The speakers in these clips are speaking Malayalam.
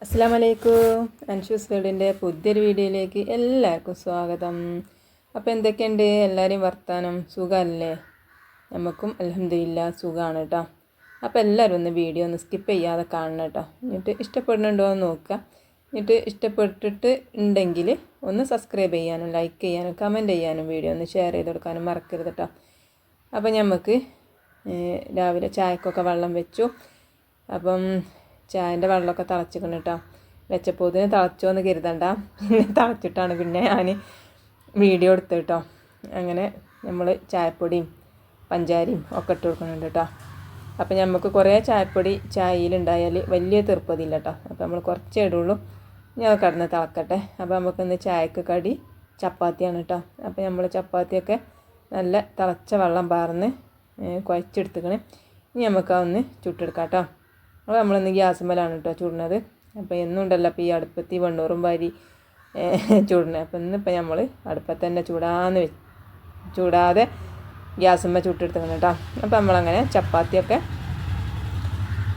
അസ്സലാമലൈക്കും. അൻഷൂസ് വേൾഡിൻ്റെ പുതിയൊരു വീഡിയോയിലേക്ക് എല്ലാവർക്കും സ്വാഗതം. അപ്പോൾ എന്തൊക്കെയുണ്ട് എല്ലാവരെയും വർത്താനം? സുഖമല്ലേ? നമുക്കും അൽഹംദുലില്ലാ സുഖമാണ് കേട്ടോ. അപ്പോൾ എല്ലാവരും ഒന്ന് വീഡിയോ ഒന്ന് സ്കിപ്പ് ചെയ്യാതെ കാണണം കേട്ടോ. എന്നിട്ട് ഇഷ്ടപ്പെടുന്നുണ്ടോ എന്ന് നോക്കുക. എന്നിട്ട് ഇഷ്ടപ്പെട്ടിട്ട് ഉണ്ടെങ്കിൽ ഒന്ന് സബ്സ്ക്രൈബ് ചെയ്യാനും ലൈക്ക് ചെയ്യാനും കമൻറ്റ് ചെയ്യാനും വീഡിയോ ഒന്ന് ഷെയർ ചെയ്ത് കൊടുക്കാനും മറക്കരുത് കേട്ടോ. അപ്പോൾ നമുക്ക് രാവിലെ ചായക്കൊക്കെ വെള്ളം വെച്ചു. അപ്പം ചായൻ്റെ വെള്ളമൊക്കെ തിളച്ചിക്കണം കേട്ടോ. വെച്ചപ്പോൾ ഇതിന് തിളച്ചോ എന്ന് കരുതണ്ട, പിന്നെ തിളച്ചിട്ടാണ് പിന്നെ ഞാൻ വീഡിയോ എടുത്ത് കേട്ടോ. അങ്ങനെ നമ്മൾ ചായപ്പൊടിയും പഞ്ചാരയും ഒക്കെ ഇട്ട് കൊടുക്കുന്നുണ്ട് കേട്ടോ. അപ്പോൾ നമുക്ക് കുറേ ചായപ്പൊടി ചായയിലുണ്ടായാൽ വലിയ തീർപ്പതില്ല കേട്ടോ. അപ്പോൾ നമ്മൾ കുറച്ചേ ഇടുള്ളൂ. ഞാൻ കിടന്ന് തിളക്കട്ടെ. അപ്പോൾ നമുക്കിന്ന് ചായക്ക് കടി ചപ്പാത്തിയാണ് കേട്ടോ. അപ്പോൾ നമ്മൾ ചപ്പാത്തിയൊക്കെ നല്ല തിളച്ച വെള്ളം പാർന്ന് കുഴച്ചെടുത്തുക്കണേ. ഇനി നമുക്കതൊന്ന് ചുട്ടെടുക്കാം കേട്ടോ. അപ്പോൾ നമ്മളിന്ന് ഗ്യാസുമ്മലാണ് കേട്ടോ ചൂടുന്നത്. അപ്പോൾ എന്നും ഉണ്ടല്ലോ അപ്പോൾ ഈ അടുപ്പത്ത് വെണ്ണൂറും വാരി ചൂടുന്നത്. അപ്പോൾ ഇന്നിപ്പോൾ നമ്മൾ അടുപ്പത്ത് തന്നെ ചൂടാതെ ഗ്യാസുമ്മ ചുട്ടെടുക്കണം കേട്ടോ. അപ്പോൾ നമ്മളങ്ങനെ ചപ്പാത്തിയൊക്കെ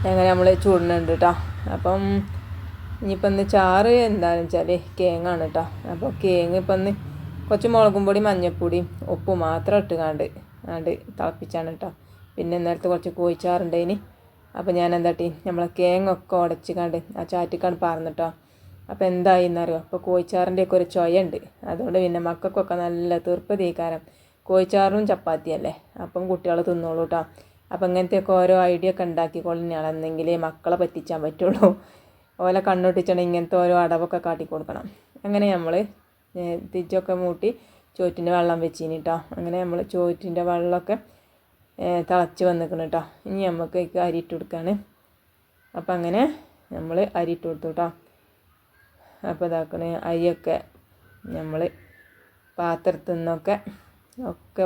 അങ്ങനെ നമ്മൾ ചൂടുന്നുണ്ട് കേട്ടോ. അപ്പം ഇനിയിപ്പോൾ ഇന്ന് ചാറ് എന്താണെന്ന് വെച്ചാൽ കേങ്ങാണ് കേട്ടോ. അപ്പോൾ കേങ്ങ് ഇപ്പം ഇന്ന് കുറച്ച് മുളകും പൊടി മഞ്ഞൾപ്പൊടിയും ഉപ്പ് മാത്രം ഇട്ടുകാണ്ട് തിളപ്പിച്ചാണ് കേട്ടോ. പിന്നെ ഇന്നലത്തെ കുറച്ച് കോഴിച്ചാറുണ്ടതിന്. അപ്പോൾ ഞാൻ എന്താട്ടി നമ്മളെ കേങ്ങൊക്കെ ഉടച്ചിക്കാണ്ട് ആ ചാറ്റിക്കാണ്ട് പാർന്നിട്ടോ. അപ്പോൾ എന്തായി എന്നറിയോ, അപ്പോൾ കോഴിച്ചാറിൻ്റെയൊക്കെ ഒരു ചൊയുണ്ട്. അതുകൊണ്ട് പിന്നെ മക്കൾക്കൊക്കെ നല്ല തീർപ്പതീക്കാരം. കോഴിച്ചാറും ചപ്പാത്തിയല്ലേ, അപ്പം കുട്ടികൾ തിന്നോളൂ കേട്ടോ. അപ്പോൾ ഇങ്ങനത്തെയൊക്കെ ഓരോ ഐഡിയ ഒക്കെ ഉണ്ടാക്കിക്കൊള്ളിനാളെന്നെങ്കിലേ മക്കളെ പറ്റിച്ചാൻ പറ്റുള്ളൂ. ഓലെ കണ്ണൊട്ടിച്ചാണെങ്കിൽ ഇങ്ങനത്തെ ഓരോ അടവൊക്കെ കാട്ടിക്കൊടുക്കണം. അങ്ങനെ നമ്മൾ തിരിച്ചൊക്കെ മൂട്ടി ചോറ്റിൻ്റെ വെള്ളം വെച്ചിന് കേട്ടോ. അങ്ങനെ നമ്മൾ ചോറ്റിൻ്റെ വെള്ളമൊക്കെ തിളച്ച് വന്നിക്കണം കേട്ടോ. ഇനി നമുക്ക് അരി ഇട്ട് കൊടുക്കുകയാണ്. അപ്പം അങ്ങനെ നമ്മൾ അരി ഇട്ട് കൊടുത്തു കേട്ടോ. അപ്പോൾ ഇതാക്കണ അരിയൊക്കെ നമ്മൾ പാത്രത്തിൽ നിന്നൊക്കെ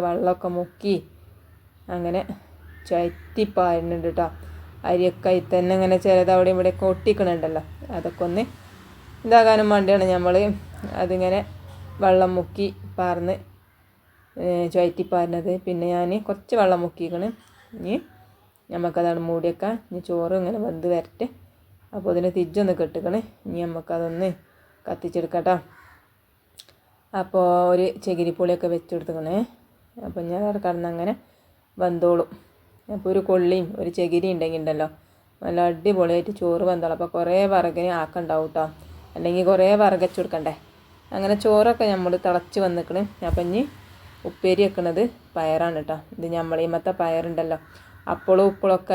വെള്ളമൊക്കെ മുക്കി അങ്ങനെ ചുറ്റിപ്പാരുന്നുണ്ട് കേട്ടോ. അരിയൊക്കെ അതിൽ തന്നെ ഇങ്ങനെ ചിലത് അവിടെ ഇവിടെയൊക്കെ ഒട്ടിക്കണുണ്ടല്ലോ, അതൊക്കെ ഒന്ന് ഇതാകാനും വേണ്ടിയാണ് നമ്മൾ അതിങ്ങനെ വെള്ളം മുക്കി പാർന്ന് ചുറ്റിപ്പാരുന്നത്. പിന്നെ ഞാൻ കുറച്ച് വെള്ളം മുക്കിക്കണ്. ഇനി നമുക്കതാണ് മൂടിയേക്കാം. ഇനി ചോറ് ഇങ്ങനെ വെന്ത് വരട്ടെ. അപ്പോൾ അതിന് തിരിച്ചൊന്ന് കെട്ടിക്കണ്. ഇനി നമുക്കതൊന്ന് കത്തിച്ചെടുക്കാം. അപ്പോൾ ഒരു ചകിരിപ്പൊളിയൊക്കെ വെച്ചെടുത്തുക്കണേ. അപ്പോൾ ഞാൻ അവിടെ കിടന്ന് അങ്ങനെ വെന്തോളും. അപ്പോൾ ഒരു കൊള്ളിയും ഒരു ചകിരി ഉണ്ടല്ലോ, നല്ല അടിപൊളിയായിട്ട് ചോറ് വെന്തോളും. അപ്പോൾ കുറേ വിറകിന് ആക്കണ്ടാവും കേട്ടോ, അല്ലെങ്കിൽ കുറേ വിറകച്ച് കൊടുക്കണ്ടേ. അങ്ങനെ ചോറൊക്കെ നമ്മൾ തിളച്ച് വന്നിക്കണ്. അപ്പം ഇനി ഉപ്പേരി വെക്കണത് പയറാണ് കേട്ടോ. ഇത് നമ്മൾ ഇമ്മത്തെ പയറുണ്ടല്ലോ, അപ്പളും ഉപ്പളൊക്കെ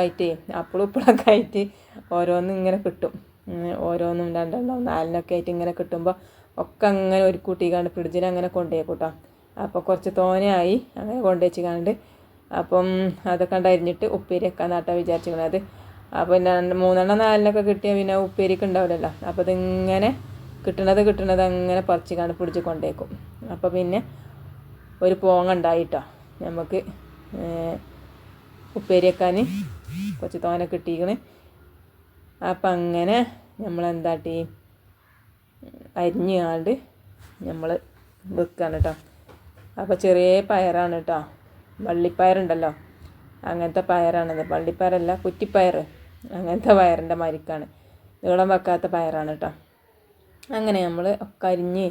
ആയിട്ട് ഓരോന്നും ഇങ്ങനെ കിട്ടും. ഓരോന്നും രണ്ടെണ്ണം നാലിനൊക്കെ ആയിട്ട് ഇങ്ങനെ കിട്ടുമ്പോൾ ഒക്കെ അങ്ങനെ ഒരു കൂട്ടിക്കാണ്ട് ഫ്രിഡ്ജിൽ അങ്ങനെ കൊണ്ടുപോയിക്കൂട്ടോ. അപ്പോൾ കുറച്ച് തോനെയായി അങ്ങനെ കൊണ്ടുവച്ചിക്കാണ്ട് അപ്പം അതൊക്കെ അരിഞ്ഞിട്ട് ഉപ്പേരി വെക്കാന്നാട്ടാ വിചാരിച്ചിരിക്കണത്. അപ്പോൾ പിന്നെ 3 4 കിട്ടിയാൽ പിന്നെ ഉപ്പേരിക്ക് ഉണ്ടാവില്ലല്ലോ. അപ്പോൾ ഇതിങ്ങനെ കിട്ടണത് അങ്ങനെ പറിച്ചിക്കാണ്ട് പിടിച്ച് കൊണ്ടേക്കും. അപ്പോൾ പിന്നെ ഒരു പോങ്ങ ഉണ്ടായിട്ടോ നമുക്ക് ഉപ്പേരി വെക്കാൻ കുറച്ച് തോനെ കിട്ടിയിരിക്കണ്. അപ്പം അങ്ങനെ നമ്മളെന്താട്ടി അരിഞ്ഞാണ്ട് നമ്മൾ വെക്കുകയാണ് കേട്ടോ. അപ്പോൾ ചെറിയ പയറാണ് കേട്ടോ, വള്ളിപ്പയറുണ്ടല്ലോ അങ്ങനത്തെ പയറാണിത്. വള്ളിപ്പയറല്ല, കുറ്റിപ്പയർ, അങ്ങനത്തെ പയറിൻ്റെ മരിക്കാണ്, നീളം വെക്കാത്ത പയറാണ് കേട്ടോ. അങ്ങനെ നമ്മൾ ഒക്കെ അരിഞ്ഞ്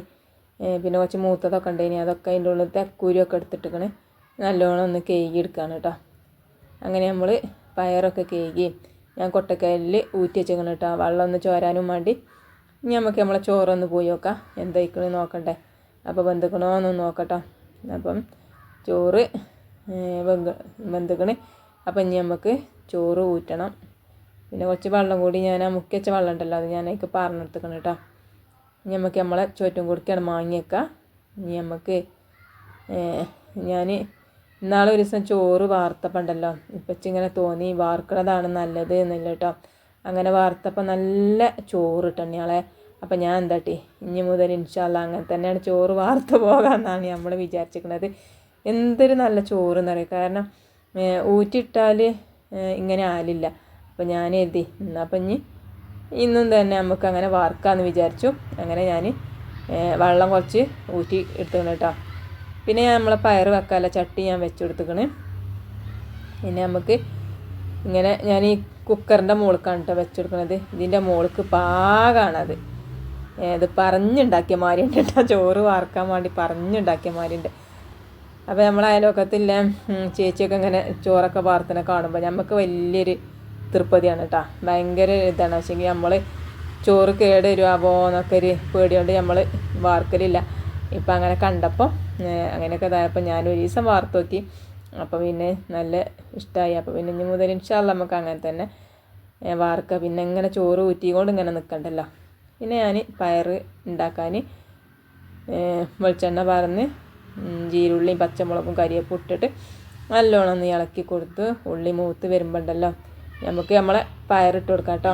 പിന്നെ കുറച്ച് മൂത്തതൊക്കെ ഉണ്ടേനി അതൊക്കെ അതിൻ്റെ ഉള്ളിലത്തെ കുരുവൊക്കെ എടുത്തിട്ടിക്കണ് നല്ലോണം ഒന്ന് കേകി എടുക്കുകയാണ് കേട്ടോ. അങ്ങനെ നമ്മൾ പയറൊക്കെ കേകി ഞാൻ കൊട്ടക്കല്ലിൽ ഊറ്റി വെച്ചേക്കണം കേട്ടോ, വെള്ളം ഒന്ന് ചോരാനും വേണ്ടി. ഇനി നമുക്ക് നമ്മളെ ചോറൊന്ന് പോയി നോക്കാം, എന്തായിക്കണെന്ന് നോക്കണ്ടേ. അപ്പോൾ വെന്തിക്കണോന്ന് നോക്കട്ടോ. അപ്പം ചോറ് വെന്തിക്കണ്. അപ്പം ഇനി നമുക്ക് ചോറ് ഊറ്റണം. പിന്നെ കുറച്ച് വെള്ളം കൂടി ഞാൻ ആ മുക്കി വെച്ച വെള്ളം ഉണ്ടല്ലോ, അത് ഞാൻ അതിലേക്ക് പറഞ്ഞെടുത്തിക്കണം കേട്ടോ. ഇനി നമുക്ക് നമ്മളെ ചോറ്റും കൊടുക്കുകയാണ് മാങ്ങിയേക്കാം. ഇനി നമുക്ക് ഞാൻ ഇന്നാളെ ഒരു ദിവസം ചോറ് വാർത്തപ്പം ഉണ്ടല്ലോ, ഇപ്പം ഇങ്ങനെ തോന്നി വാർക്കണതാണ് നല്ലത് എന്നില്ല കേട്ടോ. അങ്ങനെ വാർത്തപ്പം നല്ല ചോറ് കിട്ടണയാളെ. അപ്പം ഞാൻ എന്താട്ടി ഇനി മുതൽ ഇൻഷാ അല്ലാഹ് അങ്ങനെ തന്നെയാണ് ചോറ് വാർത്ത് പോകാമെന്നാണ് നമ്മൾ വിചാരിച്ചിരിക്കുന്നത്. എന്തൊരു നല്ല ചോറ് എന്നറിയാം. കാരണം ഊറ്റിയിട്ടാൽ ഇങ്ങനെ ആലില്ല. അപ്പം ഞാൻ എഴുതി അപ്പം ഇന്നും തന്നെ നമുക്ക് അങ്ങനെ വാർക്കാമെന്ന് വിചാരിച്ചു. അങ്ങനെ ഞാൻ വെള്ളം കുറച്ച് ഊറ്റി എടുത്തുക്കണം കേട്ടോ. പിന്നെ നമ്മളെ പയർ വെക്കാനുള്ള ചട്ടി ഞാൻ വെച്ച് കൊടുത്തുക്കണ്. പിന്നെ നമുക്ക് ഇങ്ങനെ ഞാൻ ഈ കുക്കറിൻ്റെ മുകൾക്കാണ് കേട്ടോ വെച്ചെടുക്കുന്നത്. ഇതിൻ്റെ മുകൾക്ക് പാകമാണത്. ഇത് പറഞ്ഞുണ്ടാക്കിയ മാതിരിയുണ്ട് കേട്ടോ, ചോറ് വാർക്കാൻ വേണ്ടി പറഞ്ഞുണ്ടാക്കിയ മാതിരിയുണ്ട്. അപ്പോൾ നമ്മളെ അയൽവക്കത്തില്ല ചേച്ചിയൊക്കെ ഇങ്ങനെ ചോറൊക്കെ വാർത്തനെ കാണുമ്പോൾ നമുക്ക് വലിയൊരു തൃപ്തിയാണ് കേട്ടോ. ഭയങ്കര ഇതാണ്. പക്ഷേങ്കിൽ നമ്മൾ ചോറ് കേട് വരുമോ എന്നൊക്കെ ഒരു പേടിയോണ്ട് നമ്മൾ വാർക്കലില്ല. ഇപ്പം അങ്ങനെ കണ്ടപ്പോൾ അങ്ങനെയൊക്കെ ഇതായപ്പോൾ ഞാനൊരു ദിവസം വാർത്ത് നോക്കി. അപ്പോൾ പിന്നെ നല്ല ഇഷ്ടമായി. അപ്പോൾ പിന്നെ ഇനി മുതൽ ഇൻഷാല്ലാ നമുക്ക് അങ്ങനെ തന്നെ വാർക്കുക. പിന്നെ ഇങ്ങനെ ചോറ് ഊറ്റിക്കൊണ്ട് ഇങ്ങനെ നിൽക്കണ്ടല്ലോ. പിന്നെ ഞാൻ പയർ ഉണ്ടാക്കാൻ വെളിച്ചെണ്ണ പറന്ന് ജീരുള്ളിയും പച്ചമുളകും കരിയേപ്പും ഇട്ടിട്ട് നല്ലോണം ഒന്ന് ഇളക്കി കൊടുത്ത് ഉള്ളി മൂത്ത് വരുമ്പോണ്ടല്ലോ നമുക്ക് നമ്മളെ പയറിട്ട് കൊടുക്കാം കേട്ടോ.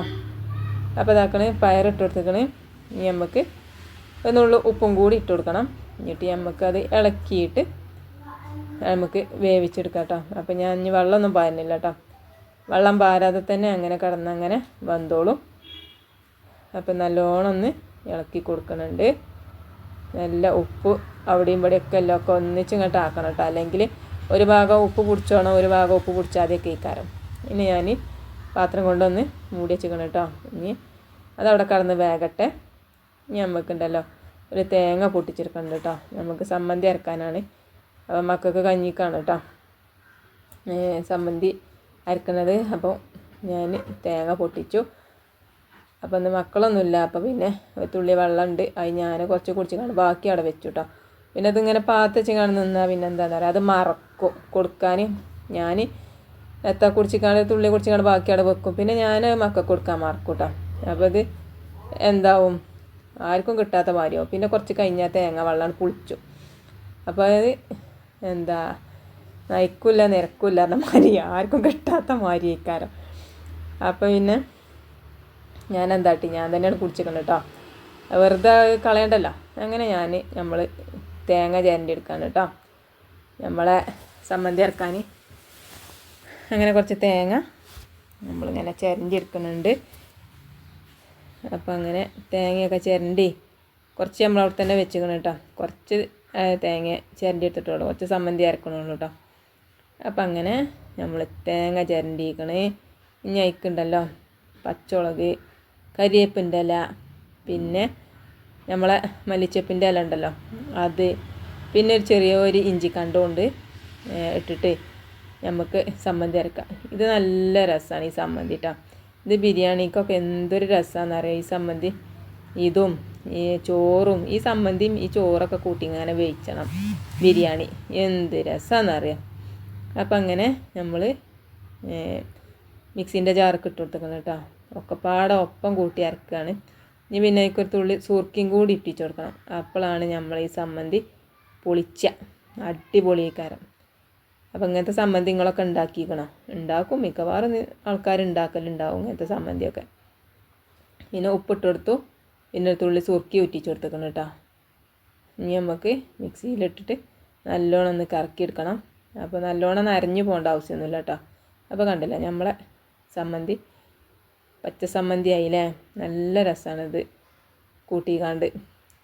അപ്പോൾ ഇതാക്കണേ പയറിട്ട് കൊടുത്തേക്കണേ. ഇനി നമുക്ക് ഒന്നുള്ള ഉപ്പും കൂടി ഇട്ട് കൊടുക്കണം. എന്നിട്ട് നമുക്കത് ഇളക്കിയിട്ട് നമുക്ക് വേവിച്ചെടുക്കാം കേട്ടോ. അപ്പോൾ ഞാൻ ഇനി വെള്ളമൊന്നും പാരുന്നില്ല കേട്ടോ. വെള്ളം പാരാതെ തന്നെ അങ്ങനെ കിടന്നങ്ങനെ വന്നോളും. അപ്പം നല്ലോണം ഒന്ന് ഇളക്കി കൊടുക്കുന്നുണ്ട്. നല്ല ഉപ്പ് അവിടെയും ഇവിടെയൊക്കെ എല്ലാം ഒക്കെ ഒന്നിച്ച് ഇങ്ങോട്ട് ആക്കണം കേട്ടോ. അല്ലെങ്കിൽ ഒരു ഭാഗം ഉപ്പ് പിടിച്ചോണം, ഒരു ഭാഗം ഉപ്പ് പിടിച്ചാതെയൊക്കെ ഇക്കാരം. ഇനി ഞാൻ പാത്രം കൊണ്ടൊന്ന് മൂടി വെച്ചിക്കണം കേട്ടോ. ഇനി അതവിടെ കടന്ന് വേകട്ടെ. ഇനി നമുക്കുണ്ടല്ലോ ഒരു തേങ്ങ പൊട്ടിച്ചെടുക്കുന്നുണ്ട് കേട്ടോ. നമുക്ക് സമ്മന്തി അരക്കാനാണ്. അപ്പോൾ മക്കൾക്ക് കഞ്ഞിക്കാണ് കേട്ടോ സമ്മന്തി അരക്കുന്നത്. അപ്പോൾ ഞാൻ തേങ്ങ പൊട്ടിച്ചു. അപ്പോൾ ഇന്ന് മക്കളൊന്നുമില്ല. അപ്പോൾ പിന്നെ ഒരു തുള്ളി വെള്ളമുണ്ട്, അത് ഞാൻ കുറച്ച് കുടിച്ചിട്ട് ബാക്കി അവിടെ വെച്ചു കേട്ടോ. പിന്നെ അതിങ്ങനെ പാത്ത് വെച്ച് നിന്നാൽ പിന്നെ എന്താണെന്ന് പറയുക, അത് മറക്കും കൊടുക്കാൻ. ഞാൻ എത്ര കുടിച്ചിക്കാണ്ട് തുള്ളി കുടിച്ചിക്കാണ്ട് ബാക്കി അവിടെ വെക്കും. പിന്നെ ഞാൻ മക്കൾക്ക് കൊടുക്കാൻ മറക്കും കേട്ടോ. അപ്പോൾ ഇത് എന്താവും, ആർക്കും കിട്ടാത്ത മാതിരിയാവും. പിന്നെ കുറച്ച് കഴിഞ്ഞാൽ തേങ്ങ വെള്ളമാണ് പുളിച്ചു. അപ്പോൾ അത് എന്താ നയിക്കില്ല നിരക്കില്ല എന്ന മാതിരി, ആർക്കും കിട്ടാത്ത മാതിരി ഇക്കാരം. അപ്പോൾ പിന്നെ ഞാൻ എന്താട്ടി ഞാൻ തന്നെയാണ് കുടിച്ചിരിക്കുന്നത് കേട്ടോ. വെറുതെ കളയണ്ടല്ലോ. അങ്ങനെ നമ്മൾ തേങ്ങ ചിരണ്ടി എടുക്കാണ് കേട്ടോ. നമ്മളെ സമ്മന്തി ഇറക്കാൻ അങ്ങനെ കുറച്ച് തേങ്ങ നമ്മളിങ്ങനെ ചിരണ്ടി എടുക്കുന്നുണ്ട്. അപ്പോൾ അങ്ങനെ തേങ്ങയൊക്കെ ചിരണ്ടി കുറച്ച് നമ്മളവിടെ തന്നെ വെച്ചിരിക്കണം കേട്ടോ. കുറച്ച് തേങ്ങ ചിരണ്ടി എടുത്തിട്ടുള്ളൂ, കുറച്ച് സമ്മന്തി അരക്കണുള്ളൂ കേട്ടോ. അപ്പം അങ്ങനെ നമ്മൾ തേങ്ങ ചിരണ്ടിക്കണേ. ഇനി അയക്കുണ്ടല്ലോ പച്ചമുളക്, കരിവേപ്പിൻ്റെ ഇല, പിന്നെ നമ്മളെ മല്ലിച്ചപ്പിൻ്റെ ഇല ഉണ്ടല്ലോ അത്, പിന്നെ ഒരു ചെറിയൊരു ഇഞ്ചി കണ്ടുകൊണ്ട് ഇട്ടിട്ട് നമുക്ക് സമ്മന്തി അരക്കാം. ഇത് നല്ല രസമാണ് ഈ സമ്മന്തി കേട്ടോ. ഇത് ബിരിയാണിക്കൊക്കെ എന്തൊരു രസമാണെന്നറിയാം ഈ സമ്മന്തി. ഇതും ഈ ചോറും ഈ സമ്മന്തിയും ഈ ചോറൊക്കെ കൂട്ടി ഇങ്ങനെ വേവിച്ചണം ബിരിയാണി, എന്ത് രസമാണെന്നറിയാം. അപ്പം അങ്ങനെ നമ്മൾ മിക്സിൻ്റെ ജാർക്ക് ഇട്ട് കൊടുത്തേക്കണം കേട്ടോ. ഒക്കെ പാടെ ഒപ്പം കൂട്ടി അരക്കുകയാണ്. ഇനി പിന്നെ ഒരു തുള്ളി സുർക്കയും കൂടി ഇട്ടിച്ച് കൊടുക്കണം. അപ്പോഴാണ് നമ്മൾ ഈ സമ്മന്തി പൊളിച്ച അടിപൊളിക്കാരം. അപ്പം ഇങ്ങനത്തെ സമ്മന്തി നിങ്ങളൊക്കെ ഉണ്ടാക്കിക്കണം. ഉണ്ടാക്കും, മിക്കവാറും ആൾക്കാർ ഉണ്ടാക്കലുണ്ടാവും ഇങ്ങനത്തെ സമ്മന്തിയൊക്കെ. പിന്നെ ഉപ്പിട്ട് കൊടുത്തു, പിന്നെ ഒരു തുള്ളി സുർക്കി ഊറ്റിച്ച് കൊടുത്തേക്കണം കേട്ടോ. ഇനി നമുക്ക് മിക്സിയിലിട്ടിട്ട് നല്ലോണം ഒന്ന് കറക്കിയെടുക്കണം. അപ്പോൾ നല്ലോണം അരഞ്ഞു പോകേണ്ട ആവശ്യമൊന്നുമില്ല കേട്ടോ. അപ്പോൾ കണ്ടില്ല നമ്മളെ സമ്മന്തി പച്ച സമ്മന്തി ആയില്ലേ. നല്ല രസമാണിത് കൂട്ടിക്കാണ്ട്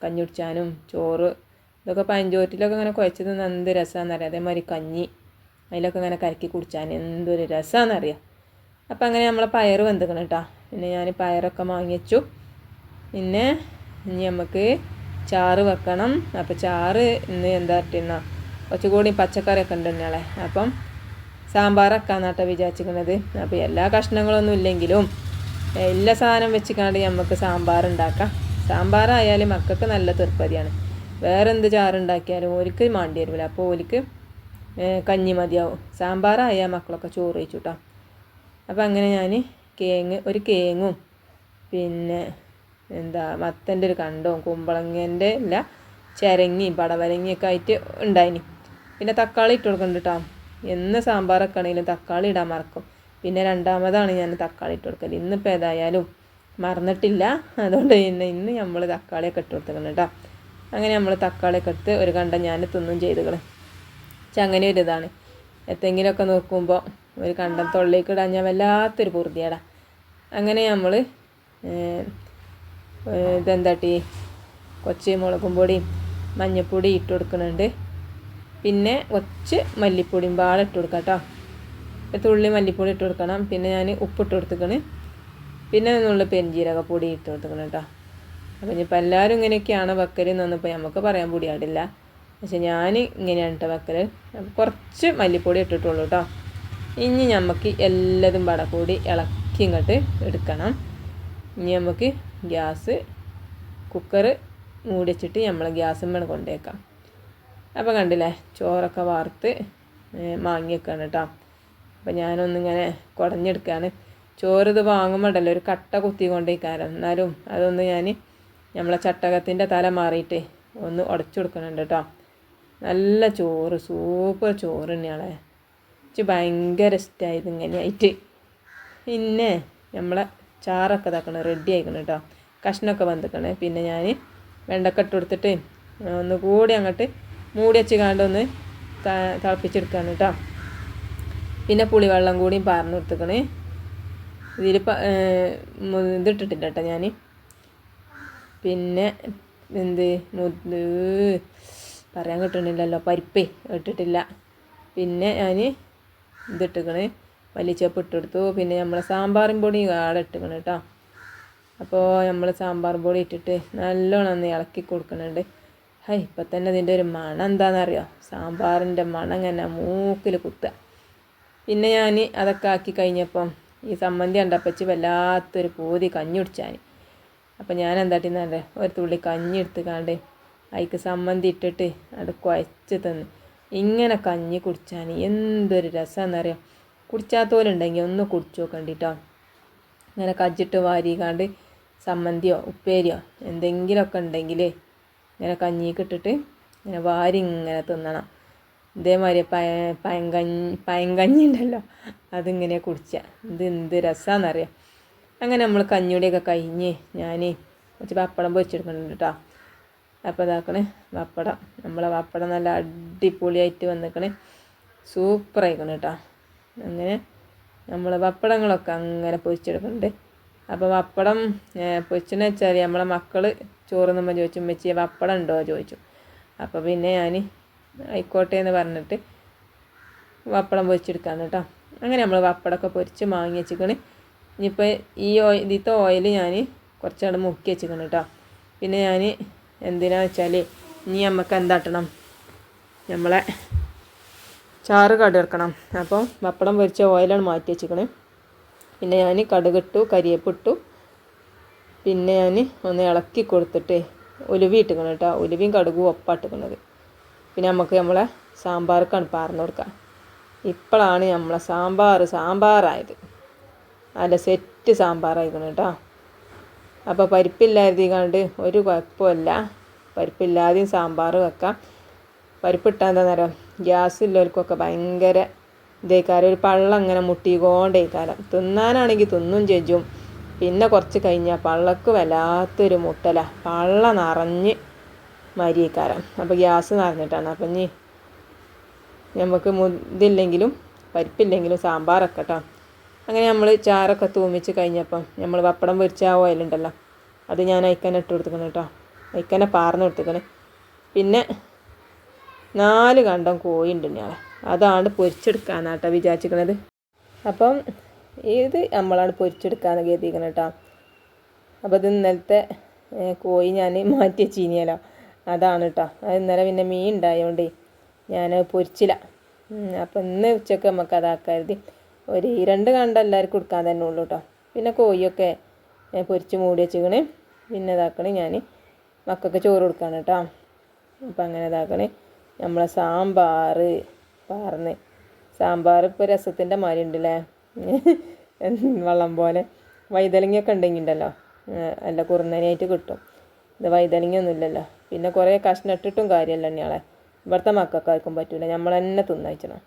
കഞ്ഞി കുടിച്ചാനും ചോറ് ഇതൊക്കെ പഞ്ചോറ്റിലൊക്കെ ഇങ്ങനെ കുഴച്ച് തിന്ന് എന്ത് രസമാണെന്നറിയാം. അതേമാതിരി കഞ്ഞി അതിലൊക്കെ ഇങ്ങനെ കലക്കി കുടിച്ചാൽ എന്തൊരു രസമാണെന്നറിയാം. അപ്പം അങ്ങനെ നമ്മളെ പയർ വെന്തിക്കണം കേട്ടോ. പിന്നെ ഞാൻ പയറൊക്കെ വാങ്ങി വെച്ചു. പിന്നെ ഇനി നമുക്ക് ചാറ് വെക്കണം. അപ്പോൾ ചാറ് ഇന്ന് എന്താ പറ്റുന്ന കുറച്ചുകൂടി പച്ചക്കറിയൊക്കെ ഉണ്ട് ഇന്നലെ. അപ്പം സാമ്പാറൊക്കെയാണെന്നാട്ടോ വിചാരിച്ചിരിക്കുന്നത്. അപ്പോൾ എല്ലാ കഷ്ണങ്ങളൊന്നും ഇല്ലെങ്കിലും എല്ലാ സാധനം വെച്ചിക്കാണ്ട് നമുക്ക് സാമ്പാർ ഉണ്ടാക്കാം. സാമ്പാറായാലും മക്കൾക്ക് നല്ല തൃപ്തിയാണ്. വേറെ എന്ത് ചാറുണ്ടാക്കിയാലും ഓലിക്ക് മാണ്ടി വരില്ല. അപ്പോൾ ഓലിക്ക് കഞ്ഞി മതിയാവും. സാമ്പാറായാൽ മക്കളൊക്കെ ചോറ് കഴിച്ചു കേട്ടോ. അപ്പോൾ അങ്ങനെ ഞാൻ ഒരു കേങ്ങും പിന്നെ എന്താ മത്തൻ്റെ ഒരു കണ്ടവും കുമ്പളങ്ങൻ്റെ അല്ല ചിരങ്ങിയും പടവലങ്ങിയൊക്കെ ആയിട്ട് ഉണ്ടായിനി. പിന്നെ തക്കാളി ഇട്ട് കൊടുക്കുന്നുണ്ട് കേട്ടോ. എന്ന് സാമ്പാറൊക്കെ ആണെങ്കിലും തക്കാളി ഇടാൻ മറക്കും. പിന്നെ രണ്ടാമതാണ് ഞാൻ തക്കാളി ഇട്ട് കൊടുക്കൽ. ഇന്നിപ്പോൾ ഏതായാലും മറന്നിട്ടില്ല. അതുകൊണ്ട് ഇന്ന് നമ്മൾ തക്കാളിയൊക്കെ ഇട്ട് കൊടുത്തിട്ടുണ്ട് കേട്ടോ. അങ്ങനെ നമ്മൾ തക്കാളിയൊക്കെ എടുത്ത് ഒരു കണ്ടം ഞാൻ തിന്നും ചെയ്തുകൾ. പക്ഷെ അങ്ങനെ ഒരു ഇതാണ് എന്തെങ്കിലുമൊക്കെ നോക്കുമ്പോൾ ഒരു കണ്ടം തൊള്ളിലേക്ക് ഇടാൻ ഞാൻ വല്ലാത്തൊരു പൊറുതിയാടാ. അങ്ങനെ നമ്മൾ ഇതെന്താട്ടി കുറച്ച് മുളകും പൊടിയും മഞ്ഞൾപ്പൊടി ഇട്ട് കൊടുക്കുന്നുണ്ട്. പിന്നെ കുറച്ച് മല്ലിപ്പൊടിയും പാടെ ഇട്ട് കൊടുക്കാം കേട്ടോ. ഒരു തുള്ളി മല്ലിപ്പൊടി ഇട്ട് കൊടുക്കണം. പിന്നെ ഞാൻ ഉപ്പിട്ട് കൊടുത്തിക്കണ്. പിന്നെ എന്നുള്ള പെരുംജീരകപ്പൊടി ഇട്ട് കൊടുത്തിക്കണം കേട്ടോ. അപ്പോൾ ഇനിയിപ്പോൾ എല്ലാവരും ഇങ്ങനെയൊക്കെയാണ് വെക്കൽ എന്നൊന്നിപ്പോൾ നമുക്ക് പറയാൻ പൊടിയാടില്ല. പക്ഷെ ഞാൻ ഇങ്ങനെയാണ് കേട്ടോ വെക്കൽ. അപ്പോൾ കുറച്ച് മല്ലിപ്പൊടി ഇട്ടിട്ടുള്ളൂ കേട്ടോ. ഇനി നമുക്ക് എല്ലാതും കൂടി ഇളക്കി ഇങ്ങോട്ട് എടുക്കണം. ഇനി നമുക്ക് ഗ്യാസ് കുക്കർ മൂടി വെച്ചിട്ട് നമ്മൾ ഗ്യാസുമ്മേൽ കൊണ്ടുവയ്ക്കാം. അപ്പോൾ കണ്ടില്ലേ ചോറൊക്കെ വാർത്ത് മാങ്ങി വെക്കുകയാണ് കേട്ടോ. അപ്പോൾ ഞാനൊന്നിങ്ങനെ കുടഞ്ഞെടുക്കുകയാണ്. ചോറ് ഇത് വാങ്ങുമ്പോണ്ടല്ലോ ഒരു കട്ട കുത്തി കൊണ്ടേക്കാരം. എന്നാലും അതൊന്ന് ഞാൻ നമ്മളെ ചട്ടകത്തിൻ്റെ തല മാറിയിട്ട് ഒന്ന് ഉടച്ചു കൊടുക്കുന്നുണ്ട് കേട്ടോ. നല്ല ചോറ്, സൂപ്പർ ചോറ് തന്നെയാണ്. എനിക്ക് ഭയങ്കര ഇഷ്ടമായത് ഇങ്ങനെയായിട്ട്. പിന്നെ നമ്മളെ ചാറൊക്കെ ഇതാക്കണം, റെഡി ആയിക്കണം കേട്ടോ. കഷ്ണമൊക്കെ വന്നിക്കണം. പിന്നെ ഞാൻ വെണ്ടക്ക ഇട്ട് കൊടുത്തിട്ട് ഒന്നുകൂടി അങ്ങോട്ട് മൂടി വെച്ച് കാണ്ടൊന്ന് തിളപ്പിച്ചെടുക്കുകയാണ് കേട്ടോ. പിന്നെ പുളിവെള്ളം കൂടിയും പാർന്ന് കൊടുത്തേക്കണേ. ഇതിൽ ഇതിട്ടിട്ടില്ല കേട്ടോ ഞാൻ. പിന്നെ പറയാൻ കിട്ടണില്ലല്ലോ, പരിപ്പേ ഇട്ടിട്ടില്ല. പിന്നെ ഞാൻ ഇതിട്ടിക്കണ്, മല്ലിച്ചപ്പ് ഇട്ടെടുത്തു. പിന്നെ നമ്മളെ സാമ്പാറും പൊടി ആടെ ഇട്ടിക്കണം കേട്ടോ. അപ്പോൾ നമ്മൾ സാമ്പാർ പൊടി ഇട്ടിട്ട് നല്ലോണം ഒന്ന് ഇളക്കി കൊടുക്കുന്നുണ്ട്. ഇപ്പം തന്നെ ഇതിൻ്റെ ഒരു മണം എന്താണെന്നറിയോ? സാമ്പാറിൻ്റെ മണം ഇങ്ങനെ മൂക്കിൽ കുത്തുക. പിന്നെ ഞാൻ അതൊക്കെ ആക്കി കഴിഞ്ഞപ്പം ഈ സമ്മന്തി കണ്ടപ്പച്ച് വല്ലാത്തൊരു പൂതി കഞ്ഞി കുടിച്ചാൻ. അപ്പം ഞാൻ എന്താട്ടിന്നല്ലേ ഒരു തുള്ളി കഞ്ഞി എടുത്ത് കാണ്ട് അതിക്ക് സമ്മന്തി ഇട്ടിട്ട് അത് കുഴച്ച് തന്ന് ഇങ്ങനെ കഞ്ഞി കുടിച്ചാൻ എന്തൊരു രസമാണെന്നറിയാം. കുടിച്ചാത്തോലുണ്ടെങ്കിൽ ഒന്ന് കുടിച്ചു നോക്കണ്ടിട്ടോ. ഇങ്ങനെ കജ്ജിട്ട് വാരിക്കാണ്ട് സമ്മന്തിയോ ഉപ്പേരിയോ എന്തെങ്കിലുമൊക്കെ ഉണ്ടെങ്കിൽ ഇങ്ങനെ കഞ്ഞിക്ക് ഇട്ടിട്ട് ഇങ്ങനെ വാരി ഇങ്ങനെ തിന്നണം. ഇതേമാതിരി പയങ്കഞ്ഞി ഉണ്ടല്ലോ, അതിങ്ങനെ കുടിച്ചാൽ എന്ത് രസമാണെന്നറിയാം. അങ്ങനെ നമ്മൾ കഞ്ഞിയുടെയൊക്കെ കഴിഞ്ഞ് ഞാൻ കുറച്ച് പപ്പടം പൊരിച്ചെടുക്കുന്നുണ്ട് കേട്ടോ. അപ്പോൾ ഇതാക്കണേ പപ്പടം, നമ്മളെ പപ്പടം നല്ല അടിപൊളിയായിട്ട് വന്നിക്കണേ, സൂപ്പറായിക്കണം കേട്ടോ. അങ്ങനെ നമ്മൾ പപ്പടങ്ങളൊക്കെ അങ്ങനെ പൊരിച്ചെടുക്കുന്നുണ്ട്. അപ്പോൾ പപ്പടം പൊരിച്ചെന്ന് വെച്ചാൽ നമ്മളെ മക്കൾ ചോറ് നമ്മൾ ചോദിച്ചു, ഉമ്മച്ചി പപ്പടം ഉണ്ടോ ചോദിച്ചു. അപ്പോൾ പിന്നെ ഞാൻ ആയിക്കോട്ടെ എന്ന് പറഞ്ഞിട്ട് പപ്പടം പൊരിച്ചെടുക്കാന്ന് കേട്ടോ. അങ്ങനെ നമ്മൾ പപ്പടമൊക്കെ പൊരിച്ച് മാങ്ങി വെച്ചിക്കണ്. ഇനിയിപ്പോൾ ഇതിലത്തെ ഓയിൽ ഞാൻ കുറച്ചവിടെ മുക്കി വെച്ചിക്കണം കേട്ടോ. പിന്നെ ഞാൻ എന്തിനാന്ന് വെച്ചാൽ ഇനി നമുക്ക് എന്താട്ടണം, നമ്മളെ ചാറ് കടുകറക്കണം. അപ്പോൾ പപ്പടം പൊരിച്ച ഓയിലാണ് മാറ്റി വെച്ചിക്കണേ. പിന്നെ ഞാൻ കടുകിട്ടു, കരിയേപ്പിട്ടു. പിന്നെ ഞാൻ ഒന്ന് ഇളക്കി കൊടുത്തിട്ട് ഉലുവി ഇട്ടിക്കണം കേട്ടോ. ഉലുവിയും കടുകും ഒപ്പാട്ടിക്കണത്. പിന്നെ നമുക്ക് നമ്മളെ സാമ്പാർക്കാണ് പാർന്ന് കൊടുക്കുക. ഇപ്പോഴാണ് നമ്മളെ സാമ്പാറായത്. നല്ല സെറ്റ് സാമ്പാറായിക്കണം കേട്ടോ. അപ്പോൾ പരിപ്പില്ലാതിരിക്കാണ്ട് ഒരു കുഴപ്പമില്ല, പരിപ്പില്ലാതെയും സാമ്പാർ വെക്കാം. പരിപ്പിട്ടാൽ എന്താ നേരം ഗ്യാസില്ലവർക്കൊക്കെ ഭയങ്കര ഇതേക്കാരം, ഒരു പള്ളം ഇങ്ങനെ മുട്ടിക്കൊണ്ടേക്കാരം. തിന്നാനാണെങ്കിൽ തിന്നും ചെജ്ജും. പിന്നെ കുറച്ച് കഴിഞ്ഞാൽ പള്ളക്ക് വല്ലാത്തൊരു മുട്ടല, പള്ള നിറഞ്ഞ് മരിയേക്കാരം. അപ്പോൾ ഗ്യാസ് നിറഞ്ഞിട്ടാണ്. അപ്പം ഇനി നമുക്ക് ഇതില്ലെങ്കിലും പരിപ്പില്ലെങ്കിലും സാമ്പാറൊക്കെ കേട്ടോ. അങ്ങനെ നമ്മൾ ചാറൊക്കെ തൂമിച്ച് കഴിഞ്ഞപ്പം നമ്മൾ പപ്പടം പൊരിച്ച ആ ഓയിലുണ്ടല്ലോ, അത് ഞാൻ അയക്കനെ ഇട്ട് കൊടുത്തിക്കണം കേട്ടോ. അയക്കനെ പാർന്ന് കൊടുത്തിക്കണം. പിന്നെ 4 കണ്ടം കോഴിയുണ്ട് ഞാൻ, അതാണ് പൊരിച്ചെടുക്കാന്നാട്ടോ വിചാരിച്ചിരിക്കണത്. അപ്പം ഇത് നമ്മളാണ് പൊരിച്ചെടുക്കാന്ന് കരുതിയിരിക്കണം കേട്ടോ. അപ്പോൾ ഇത് ഇന്നലത്തെ കോഴി ഞാൻ മാറ്റി വെച്ചിനിയല്ലോ, അതാണ് കേട്ടോ. അത് ഇന്നലെ പിന്നെ മീൻ ഉണ്ടായതുകൊണ്ട് ഞാൻ പൊരിച്ചില്ല. അപ്പം ഇന്ന് ഉച്ചക്ക് നമുക്ക് അതാക്കരുത്. ഒരു 2 കണ്ടം എല്ലാവർക്കും കൊടുക്കാൻ തന്നെ ഉള്ളൂ കേട്ടോ. പിന്നെ കോഴിയൊക്കെ പൊരിച്ച് മൂടി വെച്ചിക്കണേ. പിന്നെ ഇതാക്കണേ ഞാൻ മക്കൾക്ക് ചോറ് കൊടുക്കാണ് കേട്ടോ. അപ്പം അങ്ങനെ ഇതാക്കണേ നമ്മളെ സാമ്പാർ പാർന്ന്. സാമ്പാർ ഇപ്പോൾ രസത്തിൻ്റെ മാതിരി ഉണ്ടല്ലേ, വെള്ളം പോലെ. വൈതലങ്ങയൊക്കെ ഉണ്ടെങ്കിൽ ഉണ്ടല്ലോ നല്ല കുറുന്നനായിട്ട് കിട്ടും. ഇത് വൈതലങ്ങയൊന്നുമില്ലല്ലോ. പിന്നെ കുറേ കഷ്ണം ഇട്ടിട്ടും കാര്യമല്ല തന്നെയാളെ. ഇവിടുത്തെ മക്കൾക്കാർക്കും പറ്റില്ല, നമ്മൾ തന്നെ തിന്നയച്ചണം.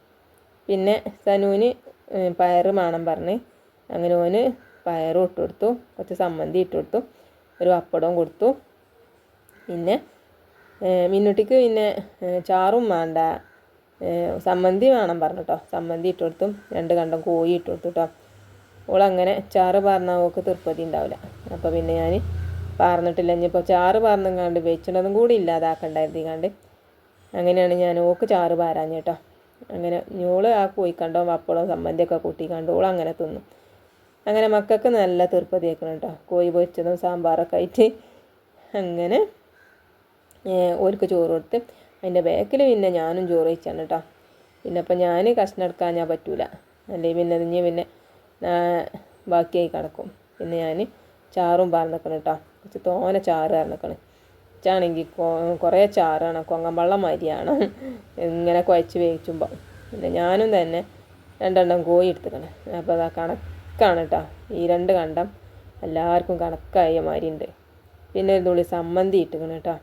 പിന്നെ സനുവിന് പയറ് വേണം പറഞ്ഞ് അങ്ങനെ ഓന് പയറും ഇട്ട് കൊടുത്തു, കുറച്ച് സമ്മന്തി ഇട്ട് കൊടുത്തു, ഒരു പപ്പടവും കൊടുത്തു. പിന്നെ മിന്നുട്ടിക്ക് പിന്നെ ചാറും വേണ്ട, സമ്മന്തി വേണം പറഞ്ഞു കേട്ടോ. സമ്മന്തി ഇട്ട് കൊടുത്തും 2 കണ്ടം കോഴി ഇട്ട് കൊടുത്തു കേട്ടോ. ഓളങ്ങനെ ചാറ് പാർന്നാൽ ഓൾക്ക് തൃപ്പതി ഉണ്ടാവില്ല. അപ്പോൾ പിന്നെ ഞാൻ പാർന്നിട്ടില്ല. ഇനിയിപ്പോൾ ചാറ് പാർന്നെങ്ങാണ്ട് വെച്ചിട്ടതും കൂടി ഇല്ലാതാക്കണ്ടായിരുന്നിങ്ങാണ്ട് അങ്ങനെയാണ് ഞാൻ ഓക്ക് ചാറ് പാരാഞ്ഞ് കേട്ടോ. അങ്ങനെ ഞോള് ആ കോഴിക്കണ്ടോ പപ്പടവും സമ്മന്തിയൊക്കെ കൂട്ടി കണ്ടോളും അങ്ങനെ തിന്നും. അങ്ങനെ മക്കൾക്ക് നല്ല തീർപ്പതി വെക്കണം കേട്ടോ, കോഴി പൊരിച്ചതും സാമ്പാറൊക്കെ ആയിട്ട്. അങ്ങനെ ഓർക്ക് ചോറ് കൊടുത്ത് അതിൻ്റെ ബാക്കിൽ പിന്നെ ഞാനും ചോറ് കഴിച്ചാണ് കേട്ടോ. പിന്നെ അപ്പം ഞാൻ കഷ്ണം എടുക്കാൻ ഞാൻ പറ്റൂല, അല്ലെങ്കിൽ പിന്നെ അതിന് പിന്നെ ബാക്കിയായി കിടക്കും. പിന്നെ ഞാൻ ചാറും പറഞ്ഞിക്കണം കേട്ടോ, കുറച്ച് തോനെ ചാറ് പറഞ്ഞിക്കണം. ാണെങ്കിൽ കുറേ ചാറാണ്, കൊങ്ങൻ വെള്ളം മാതിരിയാണ് ഇങ്ങനെ കുഴച്ച് വേവിച്ചുമ്പോൾ. പിന്നെ ഞാനും തന്നെ 2 കോഴി എടുത്തുക്കണം. അപ്പോൾ അതാ കണക്കാണ് കേട്ടോ, ഈ 2 കണ്ടം എല്ലാവർക്കും കണക്കായ മാതിരി ഉണ്ട്. പിന്നെ ഒരു തുള്ളി സമ്മന്തി ഇട്ടുക്കണം കേട്ടോ.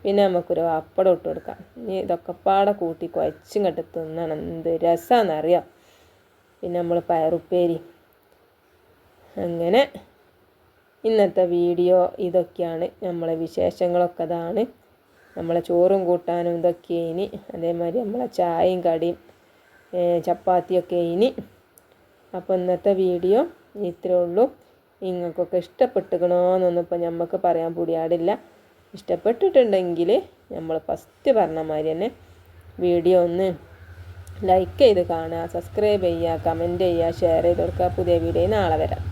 പിന്നെ നമുക്കൊരു പപ്പടം ഇട്ട് കൊടുക്കാം. ഇനി ഇതൊക്കെ പാടെ കൂട്ടി കുഴച്ചും കെട്ടി തിന്നണം, എന്ത് രസമാണെന്നറിയാം. പിന്നെ നമ്മൾ പയറുപ്പേരി. അങ്ങനെ ഇന്നത്തെ വീഡിയോ ഇതൊക്കെയാണ്, നമ്മളെ വിശേഷങ്ങളൊക്കെ അതാണ്. നമ്മളെ ചോറും കൂട്ടാനും ഇതൊക്കെ ഇനി, അതേമാതിരി നമ്മളെ ചായയും കടിയും ചപ്പാത്തിയൊക്കെ ഇനി. അപ്പോൾ ഇന്നത്തെ വീഡിയോ ഇത്രയേ ഉള്ളൂ. നിങ്ങൾക്കൊക്കെ ഇഷ്ടപ്പെട്ടുകണമെന്നൊന്നും ഇപ്പം നമുക്ക് പറയാൻ പൊടിയാടില്ല. ഇഷ്ടപ്പെട്ടിട്ടുണ്ടെങ്കിൽ നമ്മൾ ഫസ്റ്റ് പറഞ്ഞ മാതിരി തന്നെ വീഡിയോ ഒന്ന് ലൈക്ക് ചെയ്ത് കാണുക, സബ്സ്ക്രൈബ് ചെയ്യുക, കമൻറ്റ് ചെയ്യുക, ഷെയർ ചെയ്ത് കൊടുക്കുക. പുതിയ വീഡിയോ നാളെ വരാം.